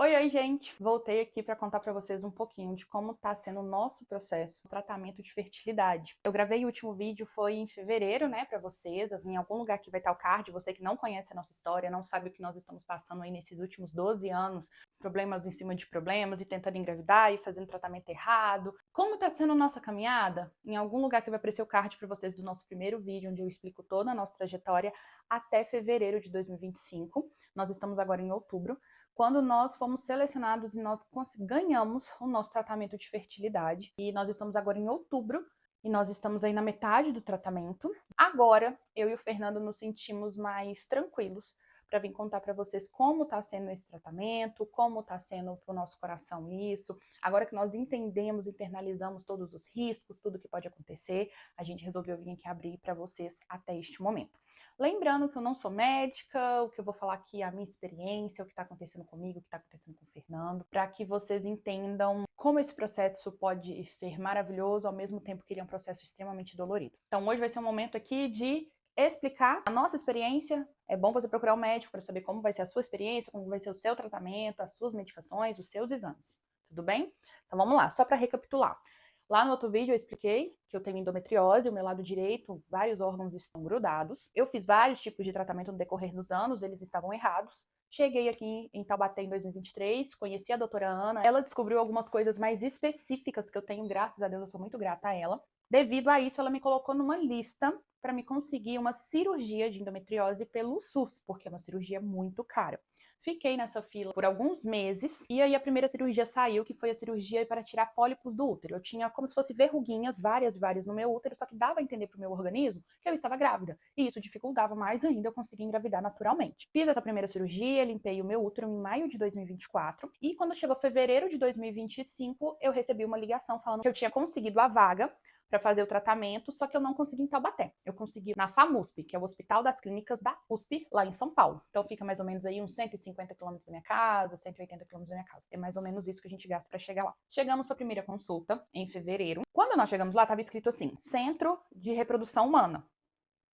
Oi, gente! Voltei aqui para contar para vocês um pouquinho de como está sendo o nosso processo de tratamento de fertilidade. Eu gravei o último vídeo, foi em fevereiro, né, para vocês. Eu vim em algum lugar que vai estar o card. Você que não conhece a nossa história, não sabe o que nós estamos passando aí nesses últimos 12 anos, problemas em cima de problemas e tentando engravidar e fazendo tratamento errado. Como está sendo a nossa caminhada? Em algum lugar que vai aparecer o card para vocês do nosso primeiro vídeo, onde eu explico toda a nossa trajetória até fevereiro de 2025. Nós estamos agora em outubro, quando nós fomos selecionados e nós ganhamos o nosso tratamento de fertilidade. E nós estamos agora em outubro, e nós estamos aí na metade do tratamento. Agora, eu e o Fernando nos sentimos mais tranquilos para vir contar para vocês como está sendo esse tratamento, como está sendo para o nosso coração isso. Agora que nós entendemos, internalizamos todos os riscos, tudo que pode acontecer, a gente resolveu vir aqui abrir para vocês até este momento. Lembrando que eu não sou médica, o que eu vou falar aqui é a minha experiência, o que está acontecendo comigo, o que está acontecendo com o Fernando, para que vocês entendam como esse processo pode ser maravilhoso, ao mesmo tempo que ele é um processo extremamente dolorido. Então hoje vai ser um momento aqui de explicar a nossa experiência. É bom você procurar um médico para saber como vai ser a sua experiência, como vai ser o seu tratamento, as suas medicações, os seus exames. Tudo bem? Então vamos lá, só para recapitular. Lá no outro vídeo eu expliquei que eu tenho endometriose, o meu lado direito, vários órgãos estão grudados. Eu fiz vários tipos de tratamento no decorrer dos anos, eles estavam errados. Cheguei aqui em Taubaté em 2023, conheci a doutora Ana. Ela descobriu algumas coisas mais específicas que eu tenho, graças a Deus, eu sou muito grata a ela. Devido a isso, ela me colocou numa lista para me conseguir uma cirurgia de endometriose pelo SUS, porque é uma cirurgia muito cara. Fiquei nessa fila por alguns meses, e aí a primeira cirurgia saiu, que foi a cirurgia para tirar pólipos do útero. Eu tinha como se fosse verruguinhas, várias no meu útero, só que dava a entender pro meu organismo que eu estava grávida. E isso dificultava mais ainda eu conseguir engravidar naturalmente. Fiz essa primeira cirurgia, limpei o meu útero em maio de 2024, e quando chegou fevereiro de 2025, eu recebi uma ligação falando que eu tinha conseguido a vaga para fazer o tratamento, só que eu não consegui em Taubaté. Eu consegui na FAMUSP, que é o Hospital das Clínicas da USP, lá em São Paulo. Então fica mais ou menos aí uns 150 quilômetros da minha casa, 180 quilômetros da minha casa. É mais ou menos isso que a gente gasta para chegar lá. Chegamos para a primeira consulta em fevereiro. Quando nós chegamos lá, estava escrito assim: Centro de Reprodução Humana.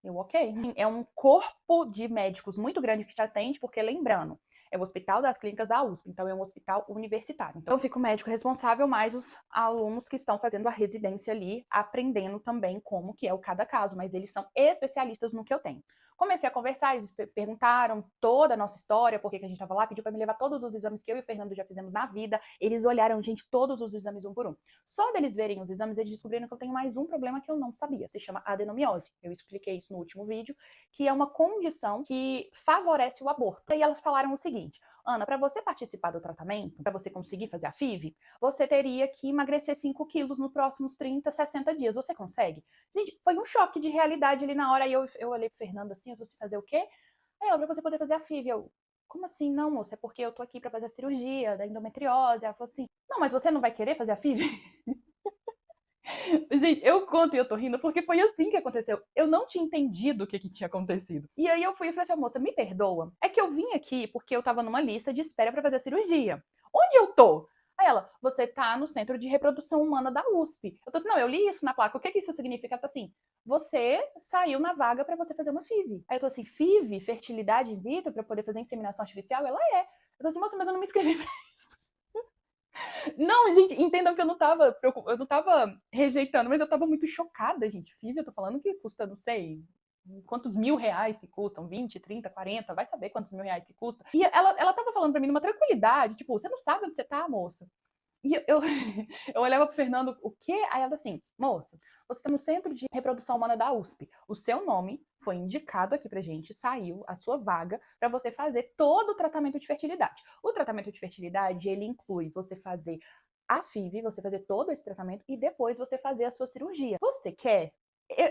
Eu, ok. É um corpo de médicos muito grande que te atende, porque lembrando, é o Hospital das Clínicas da USP, então é um hospital universitário. Então fica o médico responsável, mais os alunos que estão fazendo a residência ali, aprendendo também como que é o cada caso, mas eles são especialistas no que eu tenho. Comecei a conversar, eles perguntaram toda a nossa história, por que a gente estava lá, pediu para me levar todos os exames que eu e o Fernando já fizemos na vida. Eles olharam, gente, todos os exames um por um. Só deles verem os exames, eles descobriram que eu tenho mais um problema que eu não sabia, se chama adenomiose. Eu expliquei isso no último vídeo, que é uma condição que favorece o aborto. E elas falaram o seguinte: Ana, para você participar do tratamento, para você conseguir fazer a FIV, você teria que emagrecer 5 quilos nos próximos 30, 60 dias. Você consegue? Gente, foi um choque de realidade ali na hora. Aí eu olhei pro Fernando assim, eu falei assim: fazer o quê? Aí ela, pra você poder fazer a FIV. Eu, como assim? Não, moça, é porque eu tô aqui para fazer a cirurgia da endometriose. Ela falou assim: não, mas você não vai querer fazer a FIV? Gente, eu conto e eu tô rindo porque foi assim que aconteceu. Eu não tinha entendido o que tinha acontecido. E aí eu fui e falei assim: moça, me perdoa. É que eu vim aqui porque eu tava numa lista de espera pra fazer a cirurgia. Onde eu tô? Aí ela, você tá no Centro de Reprodução Humana da USP. Eu tô assim: não, eu li isso na placa. O que isso significa? Ela tá assim: você saiu na vaga pra você fazer uma FIV. Aí eu tô assim: FIV? Fertilidade in vitro pra poder fazer inseminação artificial? Ela é. Eu tô assim: moça, mas eu não me inscrevi pra isso. Não, gente, entendam que eu não tava rejeitando, mas eu tava muito chocada, gente. FIV, eu tô falando que custa, não sei, quantos mil reais que custam, 20, 30, 40, vai saber quantos mil reais que custa. E ela tava falando pra mim numa tranquilidade, tipo, você não sabe onde você tá, moça? E eu olhava pro Fernando, o quê? Aí ela assim, moça, você tá no Centro de Reprodução Humana da USP. O seu nome foi indicado aqui pra gente, saiu a sua vaga para você fazer todo o tratamento de fertilidade. O tratamento de fertilidade, ele inclui você fazer a FIV, você fazer todo esse tratamento e depois você fazer a sua cirurgia. Você quer?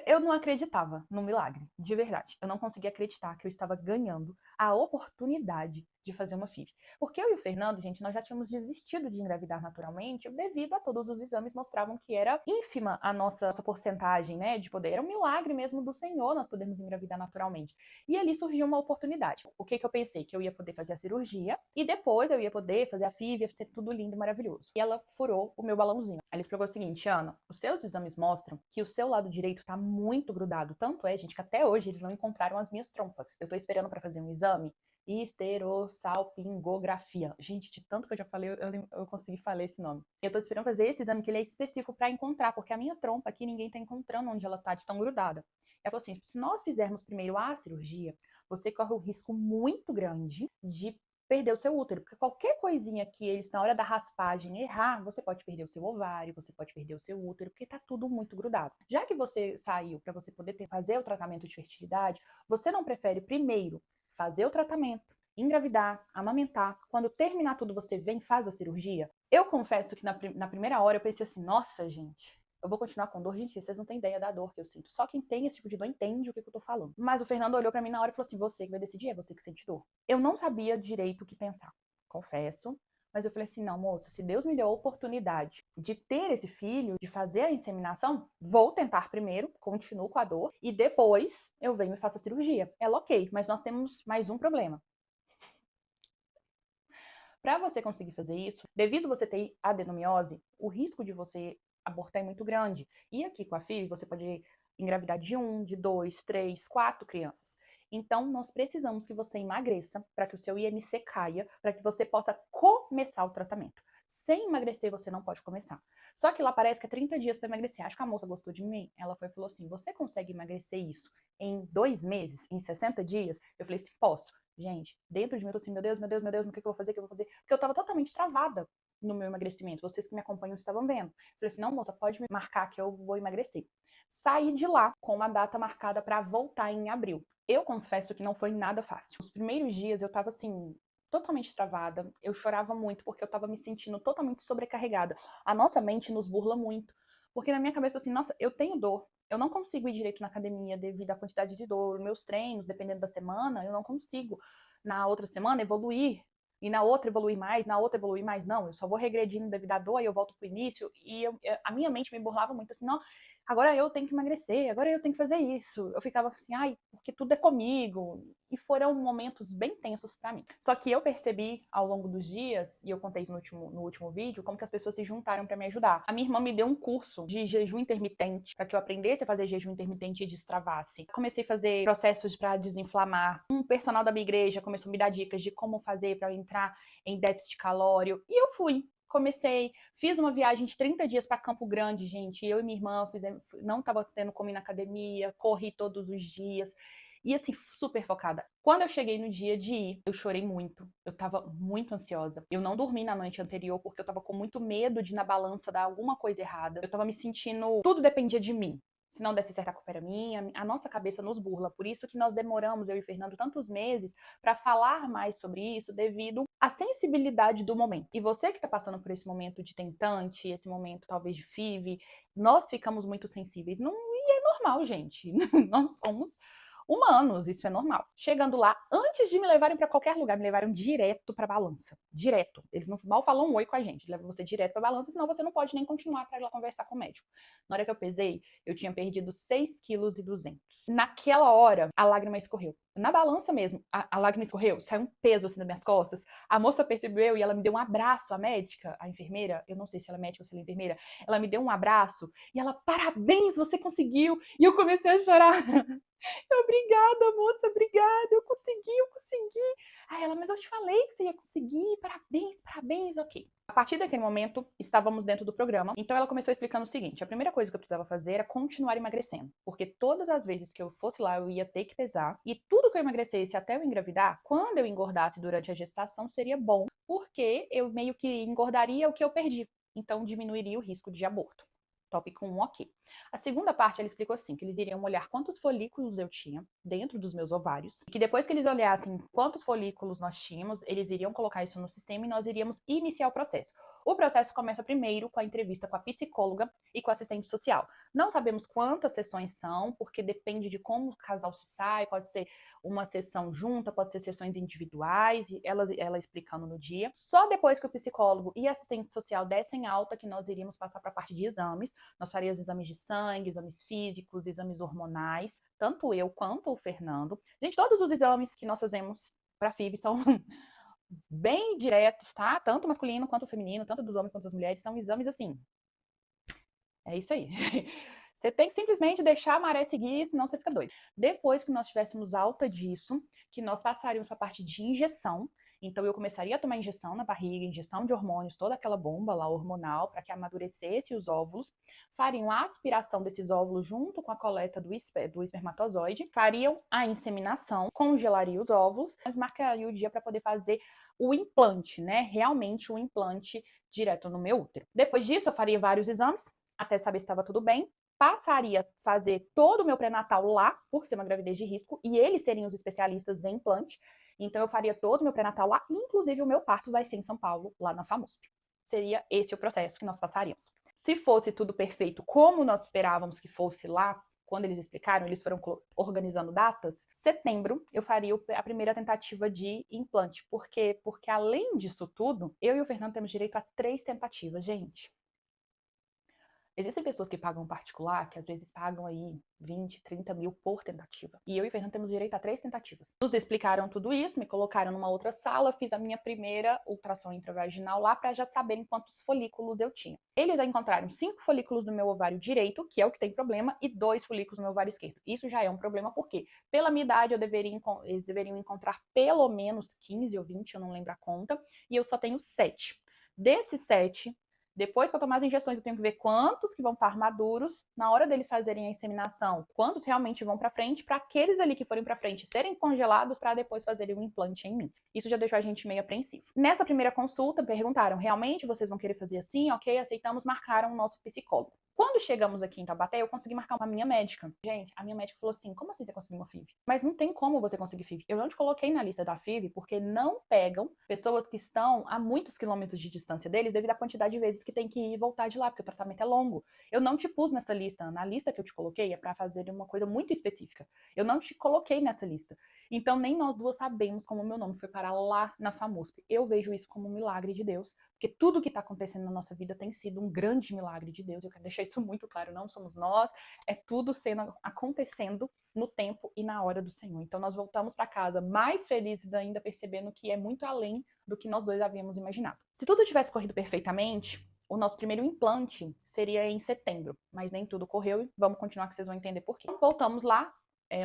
Eu não acreditava no milagre, de verdade. Eu não conseguia acreditar que eu estava ganhando a oportunidade de fazer uma FIV. Porque eu e o Fernando, gente, nós já tínhamos desistido de engravidar naturalmente devido a todos os exames mostravam que era ínfima a nossa porcentagem, né, de poder. Era um milagre mesmo do Senhor nós podermos engravidar naturalmente. E ali surgiu uma oportunidade. O que eu pensei? Que eu ia poder fazer a cirurgia e depois eu ia poder fazer a FIV, ia ser tudo lindo e maravilhoso. E ela furou o meu balãozinho. Ela explicou o seguinte: Ana, os seus exames mostram que o seu lado direito tá muito grudado. Tanto é, gente, que até hoje eles não encontraram as minhas trompas. Eu tô esperando para fazer um exame Esterossalpingografia. Gente, de tanto que eu já falei, eu consegui falar esse nome. Eu tô esperando fazer esse exame, que ele é específico para encontrar, porque a minha trompa aqui, ninguém tá encontrando onde ela tá de tão grudada. Ela falou assim, se nós fizermos primeiro a cirurgia, você corre o risco muito grande de perder o seu útero, porque qualquer coisinha que eles, na hora da raspagem, errar, você pode perder o seu ovário, você pode perder o seu útero, porque tá tudo muito grudado. Já que você saiu para você poder fazer o tratamento de fertilidade, você não prefere primeiro fazer o tratamento, engravidar, amamentar, quando terminar tudo você vem e faz a cirurgia? Eu confesso que na primeira hora eu pensei assim, nossa gente, eu vou continuar com dor. Gente, vocês não têm ideia da dor que eu sinto. Só quem tem esse tipo de dor entende o que eu tô falando. Mas o Fernando olhou pra mim na hora e falou assim, você que vai decidir, é você que sente dor. Eu não sabia direito o que pensar, confesso. Mas eu falei assim, não, moça, se Deus me deu a oportunidade de ter esse filho, de fazer a inseminação, vou tentar primeiro, continuo com a dor, e depois eu venho e faço a cirurgia. Ela, ok, mas nós temos mais um problema. Para você conseguir fazer isso, devido você ter adenomiose, o risco de você abortar é muito grande. E aqui com a FIV, você pode engravidar de 1, de 2, 3, 4 crianças. Então, nós precisamos que você emagreça para que o seu IMC caia, para que você possa começar o tratamento. Sem emagrecer, você não pode começar. Só que lá parece que é 30 dias para emagrecer. Acho que a moça gostou de mim. Ela foi e falou assim: você consegue emagrecer isso em 2 meses, em 60 dias? Eu falei assim: posso. Gente, dentro de mim eu tô assim, meu Deus, meu Deus, meu Deus, o que eu vou fazer, o que eu vou fazer? Porque eu tava totalmente travada no meu emagrecimento. Vocês que me acompanham estavam vendo. Falei assim, não, moça, pode me marcar que eu vou emagrecer. Saí de lá com uma data marcada para voltar em abril. Eu confesso que não foi nada fácil. Os primeiros dias eu tava assim, totalmente travada. Eu chorava muito porque eu tava me sentindo totalmente sobrecarregada. A nossa mente nos burla muito. Porque na minha cabeça assim, nossa, eu tenho dor. Eu não consigo ir direito na academia devido à quantidade de dor. Meus treinos, dependendo da semana, eu não consigo. Na outra semana, evoluir. E na outra evoluir mais, na outra evoluir mais. Não, eu só vou regredindo devido à dor e eu volto pro início. E a minha mente me burlava muito assim, não, agora eu tenho que emagrecer, agora eu tenho que fazer isso. Eu ficava assim, ai, porque tudo é comigo. E foram momentos bem tensos para mim. Só que eu percebi ao longo dos dias, e eu contei isso no último vídeo, como que as pessoas se juntaram para me ajudar. A minha irmã me deu um curso de jejum intermitente, para que eu aprendesse a fazer jejum intermitente e destravasse. Comecei a fazer processos para desinflamar. Um personal da minha igreja começou a me dar dicas de como fazer para eu entrar em déficit calórico. E eu fui. Comecei, fiz uma viagem de 30 dias para Campo Grande, gente. Eu e minha irmã não estava tendo como ir na academia, corri todos os dias. E assim, super focada. Quando eu cheguei no dia de ir, eu chorei muito. Eu tava muito ansiosa. Eu não dormi na noite anterior porque eu tava com muito medo de na balança dar alguma coisa errada. Eu tava me sentindo. Tudo dependia de mim. Se não desse certo, a culpa era minha. A nossa cabeça nos burla. Por isso que nós demoramos, eu e o Fernando, tantos meses para falar mais sobre isso, devido à sensibilidade do momento. E você que tá passando por esse momento de tentante, esse momento talvez de FIV, nós ficamos muito sensíveis. Não, e é normal, gente. Nós somos humanos, isso é normal. Chegando lá, antes de me levarem para qualquer lugar, me levaram direto para balança. Direto. Eles não mal falam um oi com a gente, levam você direto para balança, senão você não pode nem continuar para ir lá conversar com o médico. Na hora que eu pesei, eu tinha perdido 6,2 kg. Naquela hora, a lágrima escorreu. Na balança mesmo, a lágrima escorreu, saiu um peso assim das minhas costas. A moça percebeu e ela me deu um abraço, a médica, a enfermeira, eu não sei se ela é médica ou se ela é enfermeira, ela me deu um abraço e ela, parabéns, você conseguiu! E eu comecei a chorar. Obrigada, moça, obrigada, eu consegui. Aí ela, mas eu te falei que você ia conseguir, parabéns, parabéns, ok. A partir daquele momento, estávamos dentro do programa, então ela começou explicando o seguinte, a primeira coisa que eu precisava fazer era continuar emagrecendo, porque todas as vezes que eu fosse lá, eu ia ter que pesar, e tudo que eu emagrecesse até eu engravidar, quando eu engordasse durante a gestação, seria bom, porque eu meio que engordaria o que eu perdi, então diminuiria o risco de aborto. Tópico 1, ok. A segunda parte, ela explicou assim, que eles iriam olhar quantos folículos eu tinha dentro dos meus ovários, e que depois que eles olhassem quantos folículos nós tínhamos, eles iriam colocar isso no sistema e nós iríamos iniciar o processo. O processo começa primeiro com a entrevista com a psicóloga e com a assistente social. Não sabemos quantas sessões são, porque depende de como o casal se sai, pode ser uma sessão junta, pode ser sessões individuais, e ela explicando no dia. Só depois que o psicólogo e a assistente social dessem alta que nós iríamos passar para a parte de exames. Nós faríamos exames de sangue, exames físicos, exames hormonais, tanto eu quanto o Fernando. Gente, todos os exames que nós fazemos para FIV são bem diretos, tá? Tanto masculino quanto feminino, tanto dos homens quanto das mulheres, são exames assim. É isso aí. Você tem que simplesmente deixar a maré seguir, senão você fica doido. Depois que nós tivéssemos alta disso, que nós passaríamos para a parte de injeção. Então eu começaria a tomar injeção na barriga, injeção de hormônios, toda aquela bomba lá hormonal para que amadurecesse os óvulos, fariam a aspiração desses óvulos junto com a coleta do espermatozoide, fariam a inseminação, congelariam os óvulos, mas marcaria o dia para poder fazer o implante, né? Realmente o implante direto no meu útero. Depois disso, eu faria vários exames até saber se estava tudo bem. Passaria a fazer todo o meu pré-natal lá, por ser uma gravidez de risco, e eles seriam os especialistas em implante. Então, eu faria todo o meu pré-natal lá, inclusive o meu parto vai ser em São Paulo, lá na FAMUSP. Seria esse o processo que nós passaríamos. Se fosse tudo perfeito, como nós esperávamos que fosse lá, quando eles explicaram, eles foram organizando datas, setembro eu faria a primeira tentativa de implante. Por quê? Porque além disso tudo, eu e o Fernando temos direito a 3 tentativas, gente. Existem pessoas que pagam particular, que às vezes pagam aí 20, 30 mil por tentativa. E eu e o Fernando temos direito a 3 tentativas. Nos explicaram tudo isso, me colocaram numa outra sala, fiz a minha primeira ultrassom intravaginal lá para já saberem quantos folículos eu tinha. Eles encontraram 5 folículos no meu ovário direito, que é o que tem problema, e 2 folículos no meu ovário esquerdo. Isso já é um problema porque, pela minha idade, eles deveriam encontrar pelo menos 15 ou 20, eu não lembro a conta, e eu só tenho 7. Desses 7, depois que eu tomar as injeções, eu tenho que ver quantos que vão estar maduros na hora deles fazerem a inseminação, quantos realmente vão para frente, para aqueles ali que forem para frente serem congelados para depois fazerem um implante em mim. Isso já deixou a gente meio apreensivo. Nessa primeira consulta, perguntaram, realmente vocês vão querer fazer assim? Ok, aceitamos, marcaram o nosso psicólogo. Quando chegamos aqui em Taubaté, eu consegui marcar com a minha médica. Gente, a minha médica falou assim, como assim você conseguiu uma FIV? Mas não tem como você conseguir FIV. Eu não te coloquei na lista da FIV porque não pegam pessoas que estão a muitos quilômetros de distância deles devido à quantidade de vezes que tem que ir e voltar de lá, porque o tratamento é longo. Eu não te pus nessa lista. Na lista que eu te coloquei é para fazer uma coisa muito específica. Eu não te coloquei nessa lista. Então, nem nós duas sabemos como o meu nome foi parar lá na FAMUSP. Eu vejo isso como um milagre de Deus, porque tudo que está acontecendo na nossa vida tem sido um grande milagre de Deus. Eu quero deixar isso muito claro. Não somos nós, é tudo acontecendo no tempo e na hora do Senhor. Então, nós voltamos para casa mais felizes ainda, percebendo que é muito além do que nós dois havíamos imaginado. Se tudo tivesse corrido perfeitamente, o nosso primeiro implante seria em setembro, mas nem tudo correu e vamos continuar que vocês vão entender por quê. Voltamos lá,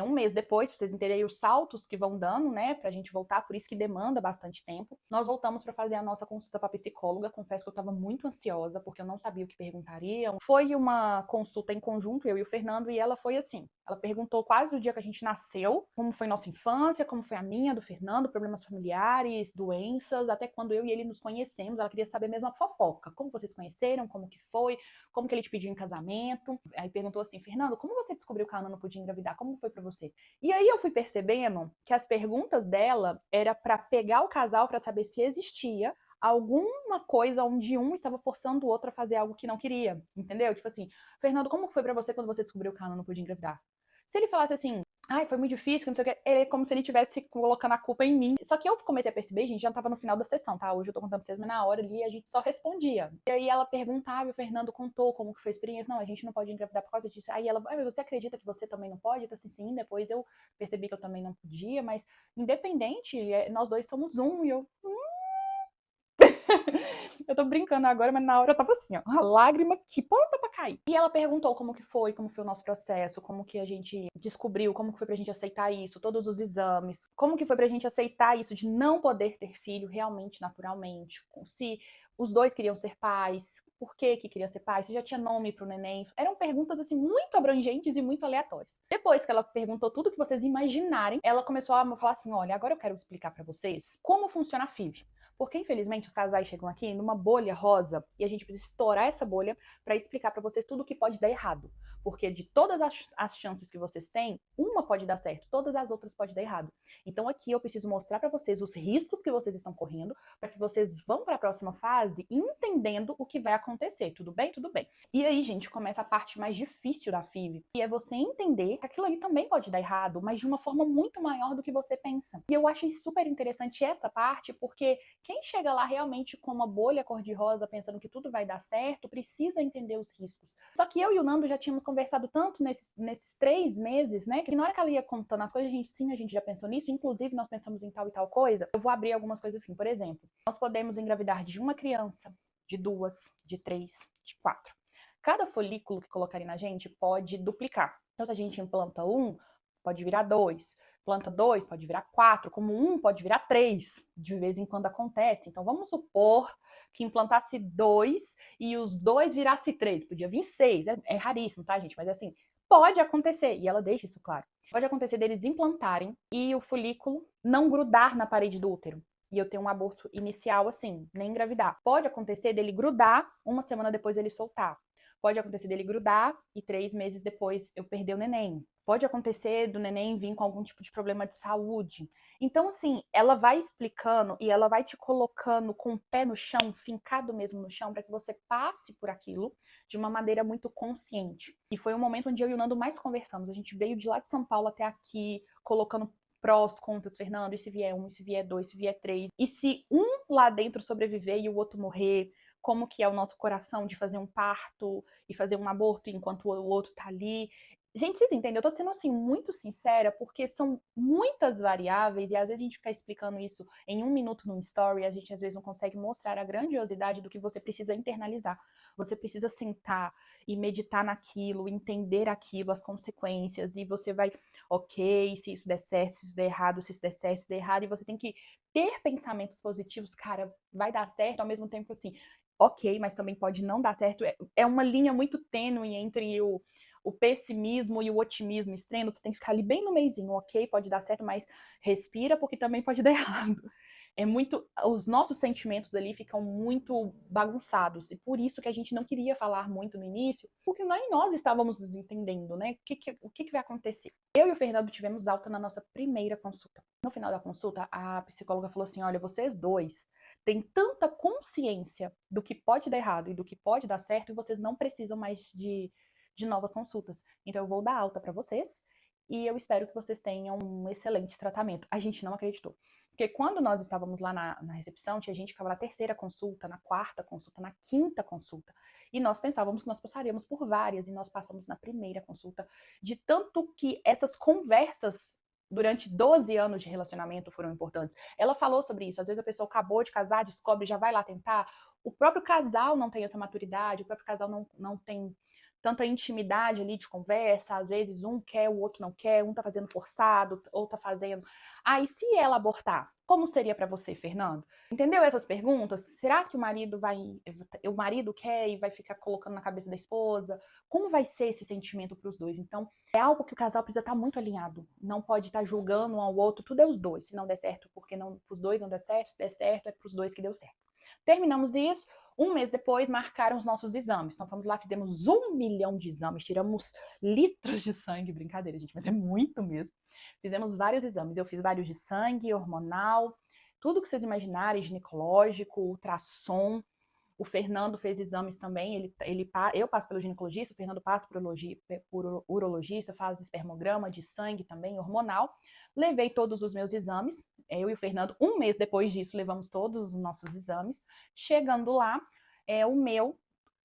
um mês depois, pra vocês entenderem os saltos que vão dando, né, pra gente voltar, por isso que demanda bastante tempo. Nós voltamos para fazer a nossa consulta pra psicóloga, confesso que eu tava muito ansiosa, porque eu não sabia o que perguntariam. Foi uma consulta em conjunto, eu e o Fernando, e ela foi assim, ela perguntou quase o dia que a gente nasceu, como foi nossa infância, como foi a minha, do Fernando, problemas familiares, doenças, até quando eu e ele nos conhecemos, ela queria saber mesmo a fofoca, como vocês conheceram, como que foi, como que ele te pediu em casamento. Aí perguntou assim, Fernando, como você descobriu que a Ana não podia engravidar? Como foi pra você? E aí eu fui percebendo que as perguntas dela era para pegar o casal para saber se existia alguma coisa onde um estava forçando o outro a fazer algo que não queria, entendeu? Tipo assim, Fernando, como foi pra você quando você descobriu que a Ana não podia engravidar? Se ele falasse assim, ai, foi muito difícil, que não sei o que, é como se ele estivesse colocando a culpa em mim. Só que eu comecei a perceber, gente, já tava no final da sessão, tá? Hoje eu tô contando pra vocês, mas na hora ali a gente só respondia. E aí ela perguntava, e o Fernando contou como que foi a experiência. Não, a gente não pode engravidar por causa disso. Aí ela, você acredita que você também não pode? Eu tô assim, sim, depois eu percebi que eu também não podia, mas independente, nós dois somos um, e eu... Eu tô brincando agora, mas na hora eu tava assim, ó, uma lágrima que ponta pra cair. E ela perguntou como foi o nosso processo, como que a gente descobriu, como que foi pra gente aceitar isso, todos os exames, como que foi pra gente aceitar isso de não poder ter filho realmente, naturalmente, se os dois queriam ser pais, por que queria ser pai, se já tinha nome pro neném. Eram perguntas, assim, muito abrangentes e muito aleatórias. Depois que ela perguntou tudo que vocês imaginarem, ela começou a falar assim, olha, agora eu quero explicar pra vocês como funciona a FIV. Porque, infelizmente, os casais chegam aqui numa bolha rosa e a gente precisa estourar essa bolha para explicar para vocês tudo o que pode dar errado. Porque de todas as chances que vocês têm, uma pode dar certo, todas as outras podem dar errado. Então, aqui eu preciso mostrar para vocês os riscos que vocês estão correndo, para que vocês vão para a próxima fase entendendo o que vai acontecer. Tudo bem? Tudo bem. E aí, gente, começa a parte mais difícil da FIV, que é você entender que aquilo ali também pode dar errado, mas de uma forma muito maior do que você pensa. E eu achei super interessante essa parte, porque quem chega lá realmente com uma bolha cor-de-rosa pensando que tudo vai dar certo, precisa entender os riscos. Só que eu e o Nando já tínhamos conversado tanto nesses 3 meses, né, que na hora que ela ia contando as coisas, a gente já pensou nisso, inclusive nós pensamos em tal e tal coisa. Eu vou abrir algumas coisas assim, por exemplo, nós podemos engravidar de uma criança, de 2, de 3, de 4. Cada folículo que colocarem na gente pode duplicar. Então, se a gente implanta um, pode virar dois. Planta dois, pode virar quatro. Como um, pode virar três. De vez em quando acontece. Então, vamos supor que implantasse dois e os dois virasse três. Podia vir seis. É raríssimo, tá, gente? Mas assim, pode acontecer. E ela deixa isso claro. Pode acontecer deles implantarem e o folículo não grudar na parede do útero. E eu ter um aborto inicial assim, nem engravidar. Pode acontecer dele grudar, uma semana depois ele soltar. Pode acontecer dele grudar e 3 meses depois eu perder o neném. Pode acontecer do neném vir com algum tipo de problema de saúde. Então, assim, ela vai explicando e ela vai te colocando com o pé no chão, fincado mesmo no chão, para que você passe por aquilo de uma maneira muito consciente. E foi um momento onde eu e o Nando mais conversamos. A gente veio de lá de São Paulo até aqui, colocando prós, contras, Fernando, e se vier um, e se vier dois, se vier três. E se um lá dentro sobreviver e o outro morrer, como que é o nosso coração de fazer um parto e fazer um aborto enquanto o outro tá ali. Gente, vocês entendem? Eu tô sendo, assim, muito sincera, porque são muitas variáveis e às vezes a gente fica explicando isso em 1 minuto num story, a gente às vezes não consegue mostrar a grandiosidade do que você precisa internalizar. Você precisa sentar e meditar naquilo, entender aquilo, as consequências, e você vai, ok, se isso der certo, se isso der errado, se isso der certo, se isso der errado, e você tem que ter pensamentos positivos, cara, vai dar certo, ao mesmo tempo que assim, ok, mas também pode não dar certo. É uma linha muito tênue entre o pessimismo e o otimismo extremo. Você tem que ficar ali bem no meizinho, ok, pode dar certo, mas respira porque também pode dar errado. É muito, os nossos sentimentos ali ficam muito bagunçados, e por isso que a gente não queria falar muito no início, porque nós estávamos nos entendendo, né? O que vai acontecer? Eu e o Fernando tivemos alta na nossa primeira consulta. No final da consulta, a psicóloga falou assim: olha, vocês dois têm tanta consciência do que pode dar errado e do que pode dar certo, e vocês não precisam mais de novas consultas. Então eu vou dar alta para vocês e eu espero que vocês tenham um excelente tratamento. A gente não acreditou. Porque quando nós estávamos lá na recepção, tinha gente que estava na terceira consulta, na quarta consulta, na quinta consulta. E nós pensávamos que nós passaríamos por várias, e nós passamos na primeira consulta. De tanto que essas conversas durante 12 anos de relacionamento foram importantes. Ela falou sobre isso. Às vezes a pessoa acabou de casar, descobre, já vai lá tentar. O próprio casal não tem essa maturidade, o próprio casal não tem tanta intimidade ali de conversa, às vezes um quer, o outro não quer, um tá fazendo forçado, ou tá fazendo... e se ela abortar? Como seria para você, Fernando? Entendeu essas perguntas? Será que o marido quer e vai ficar colocando na cabeça da esposa? Como vai ser esse sentimento para os dois? Então, é algo que o casal precisa estar muito alinhado. Não pode estar julgando um ao outro, tudo é os dois. Se não der certo, porque não, os dois não der certo, se der certo, é para os dois que deu certo. Terminamos isso. 1 mês depois, marcaram os nossos exames. Então, fomos lá, fizemos 1 milhão de exames, tiramos litros de sangue. Brincadeira, gente, mas é muito mesmo. Fizemos vários exames. Eu fiz vários de sangue, hormonal, tudo que vocês imaginarem, ginecológico, ultrassom. O Fernando fez exames também, eu passo pelo ginecologista, o Fernando passa por urologista, faz espermograma de sangue também, hormonal. Levei todos os meus exames, eu e o Fernando, 1 mês depois disso, levamos todos os nossos exames. Chegando lá, o meu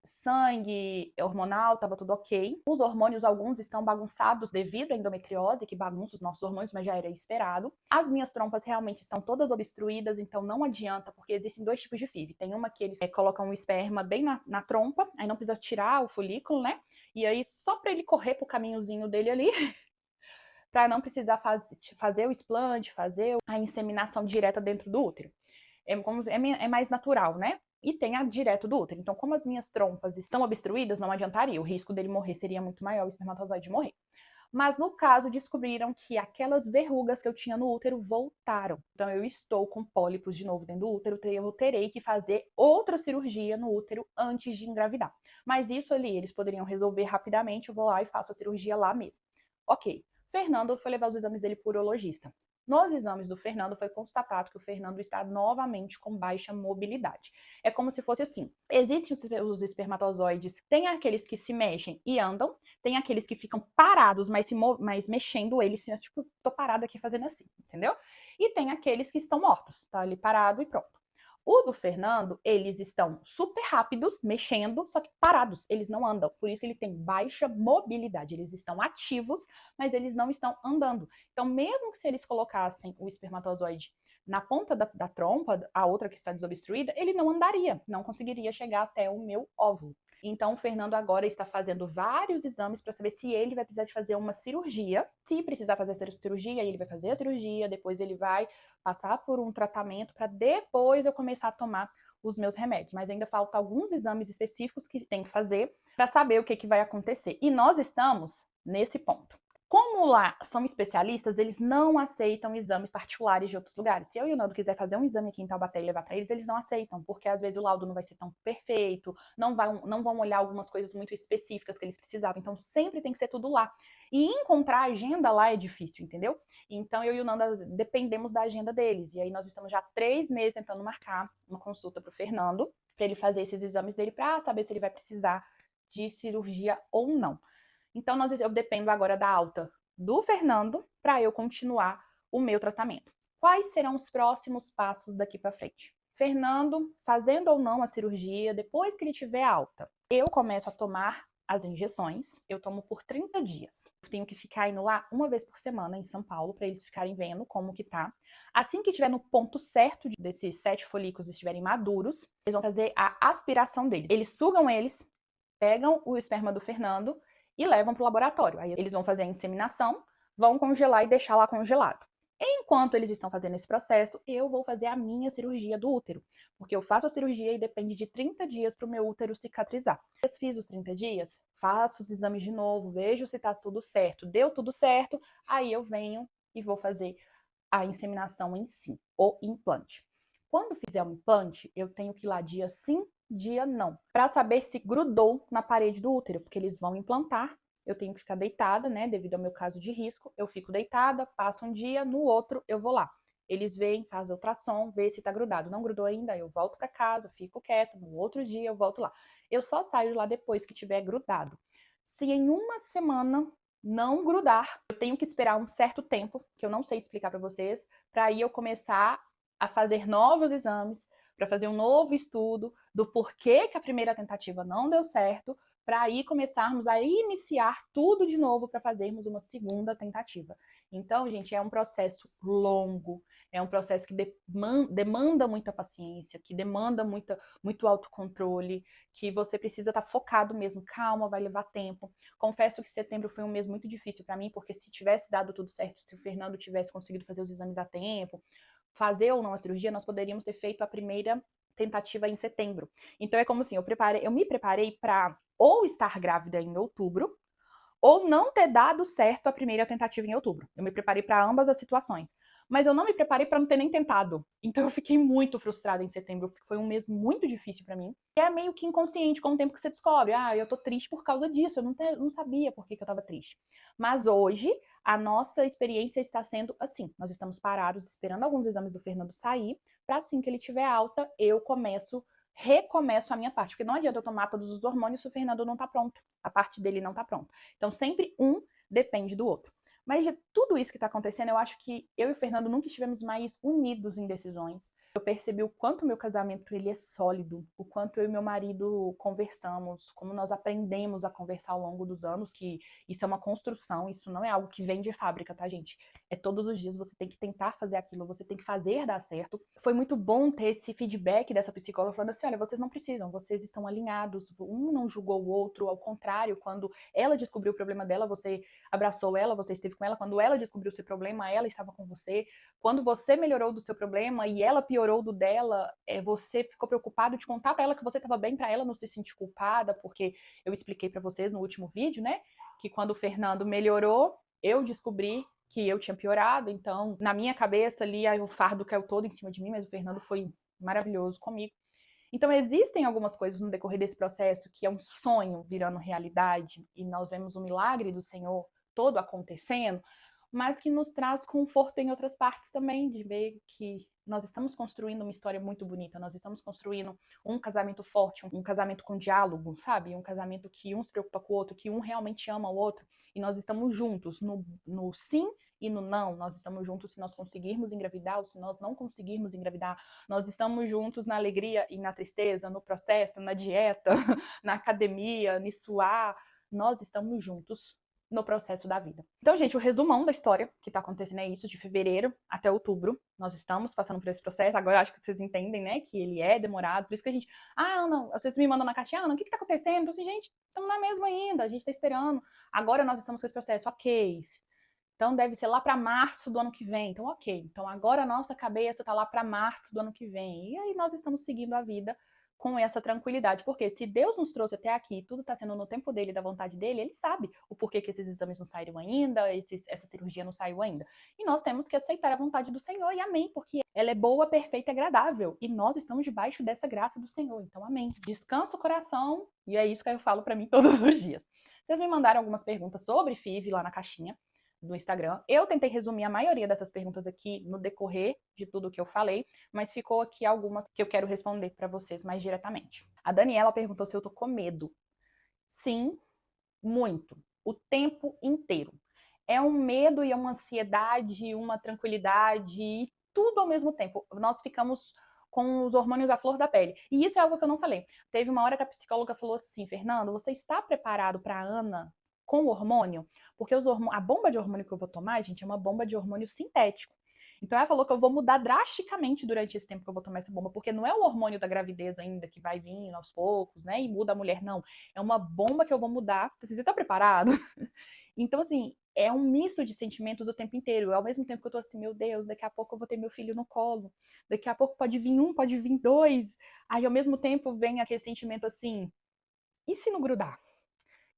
sangue hormonal, estava tudo ok. Os hormônios, alguns estão bagunçados devido à endometriose, que bagunça os nossos hormônios, mas já era esperado. As minhas trompas realmente estão todas obstruídas, então não adianta, porque existem 2 tipos de FIV. Tem uma que eles colocam o esperma bem na trompa, aí não precisa tirar o folículo, né? E aí, só para ele correr pro caminhozinho dele ali, para não precisar fazer o explante, fazer a inseminação direta dentro do útero. É mais natural, né? E tem a direto do útero. Então, como as minhas trompas estão obstruídas, não adiantaria. O risco dele morrer seria muito maior, o espermatozoide morrer. Mas, no caso, descobriram que aquelas verrugas que eu tinha no útero voltaram. Então, eu estou com pólipos de novo dentro do útero. Eu terei que fazer outra cirurgia no útero antes de engravidar. Mas isso ali, eles poderiam resolver rapidamente. Eu vou lá e faço a cirurgia lá mesmo. Ok. Fernando foi levar os exames dele para o urologista. Nos exames do Fernando foi constatado que o Fernando está novamente com baixa mobilidade. É como se fosse assim, existem os espermatozoides, tem aqueles que se mexem e andam, tem aqueles que ficam parados, mas mexendo eles, tipo, tô parado aqui fazendo assim, entendeu? E tem aqueles que estão mortos, tá ali parado e pronto. O do Fernando, eles estão super rápidos, mexendo, só que parados, eles não andam. Por isso que ele tem baixa mobilidade. Eles estão ativos, mas eles não estão andando. Então, mesmo que se eles colocassem o espermatozoide na ponta da trompa, a outra que está desobstruída, ele não andaria, não conseguiria chegar até o meu óvulo. Então, o Fernando agora está fazendo vários exames para saber se ele vai precisar de fazer uma cirurgia. Se precisar fazer essa cirurgia, ele vai fazer a cirurgia, depois ele vai passar por um tratamento para depois eu começar a tomar os meus remédios. Mas ainda falta alguns exames específicos que tem que fazer para saber o que vai acontecer. E nós estamos nesse ponto. Como lá são especialistas, eles não aceitam exames particulares de outros lugares. Se eu e o Nando quiser fazer um exame aqui em Taubaté e levar para eles, eles não aceitam, porque às vezes o laudo não vai ser tão perfeito, não vão olhar algumas coisas muito específicas que eles precisavam. Então sempre tem que ser tudo lá. E encontrar a agenda lá é difícil, entendeu? Então eu e o Nando dependemos da agenda deles. E aí nós estamos já 3 meses tentando marcar uma consulta para o Fernando, para ele fazer esses exames dele, para saber se ele vai precisar de cirurgia ou não. Então, eu dependo agora da alta do Fernando para eu continuar o meu tratamento. Quais serão os próximos passos daqui para frente? Fernando, fazendo ou não a cirurgia, depois que ele tiver alta, eu começo a tomar as injeções, eu tomo por 30 dias. Eu tenho que ficar indo lá uma vez por semana em São Paulo para eles ficarem vendo como que tá. Assim que estiver no ponto certo desses 7 folículos estiverem maduros, eles vão fazer a aspiração deles. Eles sugam eles, pegam o esperma do Fernando e levam para o laboratório. Aí eles vão fazer a inseminação, vão congelar e deixar lá congelado. Enquanto eles estão fazendo esse processo, eu vou fazer a minha cirurgia do útero, porque eu faço a cirurgia e depende de 30 dias para o meu útero cicatrizar. Eu fiz os 30 dias, faço os exames de novo, vejo se está tudo certo. Deu tudo certo, aí eu venho e vou fazer a inseminação em si, o implante. Quando fizer o implante, eu tenho que ir lá dia sim, dia não, para saber se grudou na parede do útero, porque eles vão implantar, eu tenho que ficar deitada, né, devido ao meu caso de risco, eu fico deitada, passa um dia, no outro eu vou lá. Eles veem, fazem ultrassom, vê se tá grudado. Não grudou ainda, eu volto para casa, fico quieta, no outro dia eu volto lá. Eu só saio lá depois que tiver grudado. Se em uma semana não grudar, eu tenho que esperar um certo tempo, que eu não sei explicar para vocês, para aí eu começar a fazer novos exames, para fazer um novo estudo do porquê que a primeira tentativa não deu certo, para aí começarmos a iniciar tudo de novo para fazermos uma segunda tentativa. Então, gente, é um processo longo, é um processo que demanda muita paciência, que demanda muito autocontrole, que você precisa estar focado mesmo, calma, vai levar tempo. Confesso que setembro foi um mês muito difícil para mim, porque se tivesse dado tudo certo, se o Fernando tivesse conseguido fazer os exames a tempo, fazer ou não a cirurgia, nós poderíamos ter feito a primeira tentativa em setembro. Então é como assim, eu me preparei para ou estar grávida em outubro, ou não ter dado certo a primeira tentativa em outubro. Eu me preparei para ambas as situações. Mas eu não me preparei para não ter nem tentado. Então eu fiquei muito frustrada em setembro. Foi um mês muito difícil para mim. E é meio que inconsciente com o tempo que você descobre. Ah, eu tô triste por causa disso. Eu não sabia por que eu tava triste. Mas hoje, a nossa experiência está sendo assim. Nós estamos parados, esperando alguns exames do Fernando sair, para assim que ele tiver alta, eu recomeço a minha parte, porque não adianta eu tomar todos os hormônios se o Fernando não tá pronto, a parte dele não tá pronta. Então sempre um depende do outro. Mas de tudo isso que tá acontecendo, eu acho que eu e o Fernando nunca estivemos mais unidos em decisões. Eu percebi o quanto o meu casamento ele é sólido, o quanto eu e meu marido conversamos, como nós aprendemos a conversar ao longo dos anos, que isso é uma construção, isso não é algo que vem de fábrica, tá, gente? É todos os dias você tem que tentar fazer aquilo, você tem que fazer dar certo. Foi muito bom ter esse feedback dessa psicóloga falando assim, olha, vocês não precisam, vocês estão alinhados, um não julgou o outro, ao contrário, quando ela descobriu o problema dela, você abraçou ela, você esteve com ela, quando ela descobriu o seu problema, ela estava com você, quando você melhorou do seu problema e ela piorou do dela, você ficou preocupado de contar para ela que você estava bem, para ela não se sentir culpada, porque eu expliquei para vocês no último vídeo, né, que quando o Fernando melhorou, eu descobri que eu tinha piorado, então na minha cabeça ali o fardo caiu todo em cima de mim, mas o Fernando foi maravilhoso comigo. Então existem algumas coisas no decorrer desse processo que é um sonho virando realidade e nós vemos o milagre do Senhor todo acontecendo, mas que nos traz conforto em outras partes também, de ver que nós estamos construindo uma história muito bonita, nós estamos construindo um casamento forte, um casamento com diálogo, sabe? Um casamento que um se preocupa com o outro, que um realmente ama o outro, e nós estamos juntos no sim e no não, nós estamos juntos se nós conseguirmos engravidar ou se nós não conseguirmos engravidar, nós estamos juntos na alegria e na tristeza, no processo, na dieta, na academia, no suar, nós estamos juntos no processo da vida. Então, gente, o resumão da história que tá acontecendo é isso, de fevereiro até outubro. Nós estamos passando por esse processo. Agora, acho que vocês entendem, né, que ele é demorado. Por isso que a gente... Ah, Ana, vocês me mandam na caixinha, Ana, o que que tá acontecendo? Então, assim, gente, estamos na mesma ainda, a gente tá esperando. Agora nós estamos com esse processo, ok. Então, deve ser lá para março do ano que vem. Então, ok. Então, agora a nossa cabeça tá lá para março do ano que vem. E aí nós estamos seguindo a vida com essa tranquilidade. Porque se Deus nos trouxe até aqui, tudo está sendo no tempo dele, da vontade dele, ele sabe o porquê que esses exames não saíram ainda, essa cirurgia não saiu ainda. E nós temos que aceitar a vontade do Senhor, e amém, porque ela é boa, perfeita e agradável. E nós estamos debaixo dessa graça do Senhor. Então, amém. Descansa o coração, e é isso que eu falo para mim todos os dias. Vocês me mandaram algumas perguntas sobre FIV lá na caixinha do Instagram. Eu tentei resumir a maioria dessas perguntas aqui no decorrer de tudo que eu falei, mas ficou aqui algumas que eu quero responder para vocês mais diretamente. A Daniela perguntou se eu tô com medo. Sim, muito. O tempo inteiro. É um medo e uma ansiedade, uma tranquilidade e tudo ao mesmo tempo. Nós ficamos com os hormônios à flor da pele. E isso é algo que eu não falei. Teve uma hora que a psicóloga falou assim: Fernando, você está preparado para Ana com o hormônio? Porque a bomba de hormônio que eu vou tomar, gente, é uma bomba de hormônio sintético. Então ela falou que eu vou mudar drasticamente durante esse tempo que eu vou tomar essa bomba, porque não é o hormônio da gravidez ainda que vai vindo aos poucos, né, e muda a mulher, não. É uma bomba que eu vou mudar. Você tá preparado? Então, assim, é um misto de sentimentos o tempo inteiro. Ao mesmo tempo que eu tô assim, meu Deus, daqui a pouco eu vou ter meu filho no colo. Daqui a pouco pode vir um, pode vir dois. Aí, ao mesmo tempo, vem aquele sentimento assim, e se não grudar?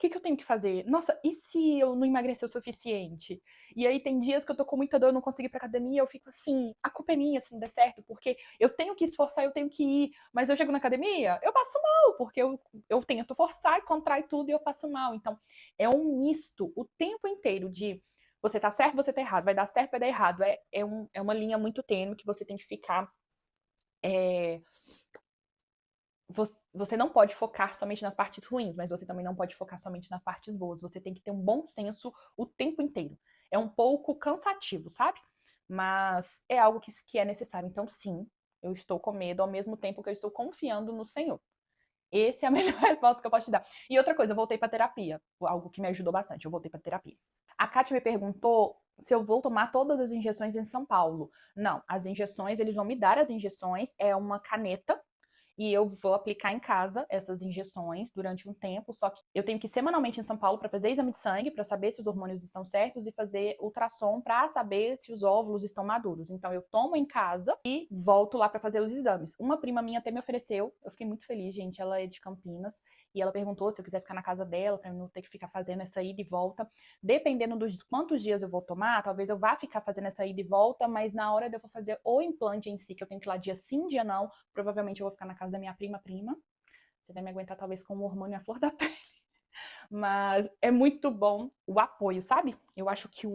O que eu tenho que fazer? Nossa, e se eu não emagrecer o suficiente? E aí tem dias que eu tô com muita dor, eu não consigo ir pra academia, eu fico assim, a culpa é minha se não der certo, porque eu tenho que esforçar, eu tenho que ir, mas eu chego na academia, eu passo mal, porque eu tento forçar e contrai tudo e eu passo mal. Então, é um misto o tempo inteiro de você tá certo, você tá errado, vai dar certo, vai dar errado. É uma linha muito tênue que você tem que ficar... Você não pode focar somente nas partes ruins, mas você também não pode focar somente nas partes boas. Você tem que ter um bom senso o tempo inteiro. É um pouco cansativo, sabe? Mas é algo que é necessário. Então, sim, eu estou com medo ao mesmo tempo que eu estou confiando no Senhor. Essa é a melhor resposta que eu posso te dar. E outra coisa, eu voltei para terapia. Algo que me ajudou bastante. Eu voltei para terapia. A Kátia me perguntou se eu vou tomar todas as injeções em São Paulo. Não, as injeções, eles vão me dar as injeções. É uma caneta e eu vou aplicar em casa essas injeções durante um tempo, só que eu tenho que ir semanalmente em São Paulo para fazer exame de sangue, para saber se os hormônios estão certos e fazer ultrassom para saber se os óvulos estão maduros. Então eu tomo em casa e volto lá para fazer os exames. Uma prima minha até me ofereceu, eu fiquei muito feliz, gente, ela é de Campinas, e ela perguntou se eu quiser ficar na casa dela, para não ter que ficar fazendo essa ida e volta. Dependendo dos quantos dias eu vou tomar, talvez eu vá ficar fazendo essa ida e volta, mas na hora de eu fazer o implante em si, que eu tenho que ir lá dia sim, dia não, provavelmente eu vou ficar na casa da minha prima. Você vai me aguentar talvez com o hormônio à flor da pele. Mas é muito bom o apoio, sabe? Eu acho que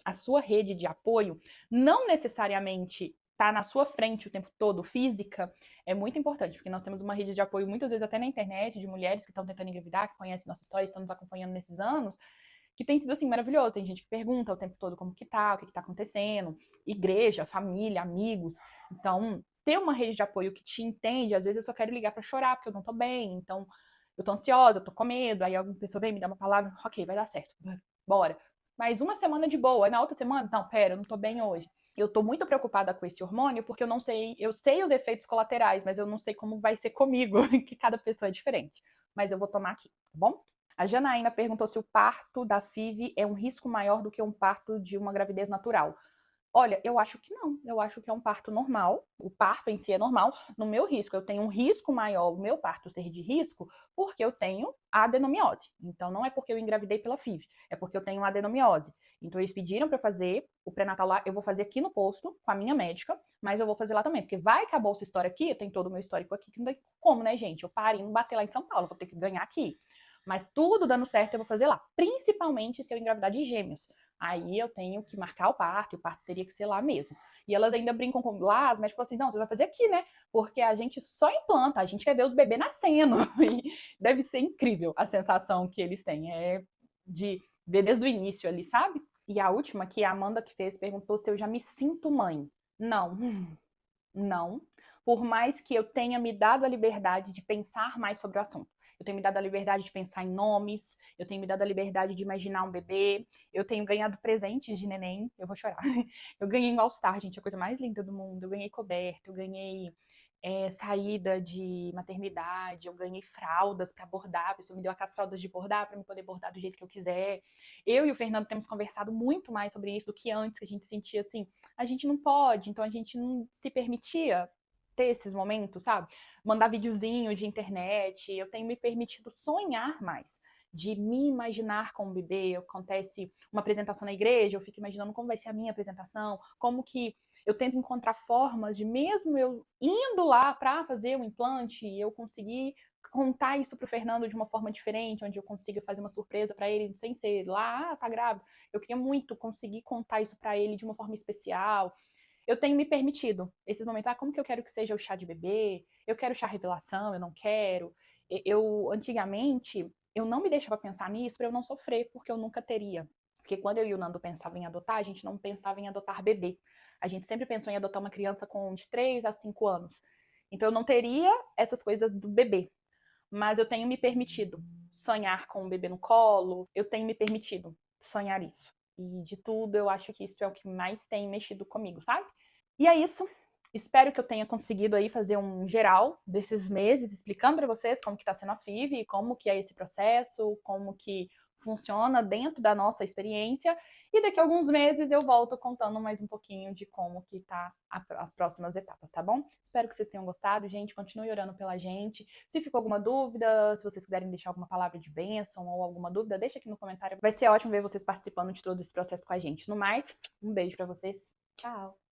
a sua rede de apoio não necessariamente tá na sua frente o tempo todo, física, é muito importante, porque nós temos uma rede de apoio muitas vezes até na internet, de mulheres que estão tentando engravidar, que conhecem nossa história, estão nos acompanhando nesses anos, que tem sido assim maravilhoso. Tem gente que pergunta o tempo todo como que tá, o que tá acontecendo, igreja, família, amigos. Então, ter uma rede de apoio que te entende, às vezes eu só quero ligar para chorar porque eu não tô bem, então eu tô ansiosa, eu tô com medo, aí alguma pessoa vem me dar uma palavra, ok, vai dar certo, bora. Mas uma semana de boa, na outra semana, não, pera, eu não tô bem hoje. Eu tô muito preocupada com esse hormônio porque eu sei os efeitos colaterais, mas eu não sei como vai ser comigo, que cada pessoa é diferente. Mas eu vou tomar aqui, tá bom? A Janaína perguntou se o parto da FIV é um risco maior do que um parto de uma gravidez natural. Olha, eu acho que não. Eu acho que é um parto normal. O parto em si é normal. No meu risco, eu tenho um risco maior, o meu parto ser de risco, porque eu tenho a adenomiose. Então, não é porque eu engravidei pela FIV, é porque eu tenho a adenomiose. Então, eles pediram para eu fazer o pré-natal lá. Eu vou fazer aqui no posto, com a minha médica, mas eu vou fazer lá também, porque vai que a bolsa história aqui, eu tenho todo o meu histórico aqui, que não tem como, né, gente? Eu parei e não bater lá em São Paulo, vou ter que ganhar aqui. Mas tudo dando certo, eu vou fazer lá. Principalmente se eu engravidar de gêmeos. Aí eu tenho que marcar o parto, e o parto teria que ser lá mesmo. E elas ainda brincam com lá, as médicas falam assim, não, você vai fazer aqui, né? Porque a gente só implanta, a gente quer ver os bebês nascendo. E deve ser incrível a sensação que eles têm. É de ver desde o início ali, sabe? E a última, que a Amanda que fez, perguntou se eu já me sinto mãe. Não, não. por mais que eu tenha me dado a liberdade de pensar mais sobre o assunto. Eu tenho me dado a liberdade de pensar em nomes, eu tenho me dado a liberdade de imaginar um bebê, eu tenho ganhado presentes de neném, eu vou chorar. Eu ganhei um All-Star, gente, a coisa mais linda do mundo. Eu ganhei coberta, eu ganhei saída de maternidade, eu ganhei fraldas para bordar, a pessoa me deu aquelas fraldas de bordar para eu poder bordar do jeito que eu quiser. Eu e o Fernando temos conversado muito mais sobre isso do que antes, que a gente sentia assim, a gente não pode, então a gente não se permitia ter esses momentos, sabe? Mandar videozinho de internet, eu tenho me permitido sonhar mais, de me imaginar como bebê. Acontece uma apresentação na igreja, eu fico imaginando como vai ser a minha apresentação, como que eu tento encontrar formas de, mesmo eu indo lá para fazer o implante, eu conseguir contar isso pro Fernando de uma forma diferente, onde eu consiga fazer uma surpresa para ele, sem ser lá, tá grávida. Eu queria muito conseguir contar isso para ele de uma forma especial. Eu tenho me permitido esses momentos, como que eu quero que seja o chá de bebê? Eu quero chá revelação, eu não quero. Antigamente, eu não me deixava pensar nisso para eu não sofrer, porque eu nunca teria. Porque quando eu e o Nando pensavam em adotar, a gente não pensava em adotar bebê. A gente sempre pensou em adotar uma criança com de 3 a 5 anos. Então eu não teria essas coisas do bebê. Mas eu tenho me permitido sonhar com um bebê no colo, eu tenho me permitido sonhar isso. E de tudo, eu acho que isso é o que mais tem mexido comigo, sabe? E é isso. Espero que eu tenha conseguido aí fazer um geral desses meses, explicando para vocês como que está sendo a FIV, como que é esse processo, como que funciona dentro da nossa experiência. E daqui a alguns meses eu volto contando mais um pouquinho de como que tá as próximas etapas, tá bom? Espero que vocês tenham gostado, gente. Continue orando pela gente. Se ficou alguma dúvida, se vocês quiserem deixar alguma palavra de bênção ou alguma dúvida, deixa aqui no comentário. Vai ser ótimo ver vocês participando de todo esse processo com a gente. No mais, um beijo para vocês. Tchau!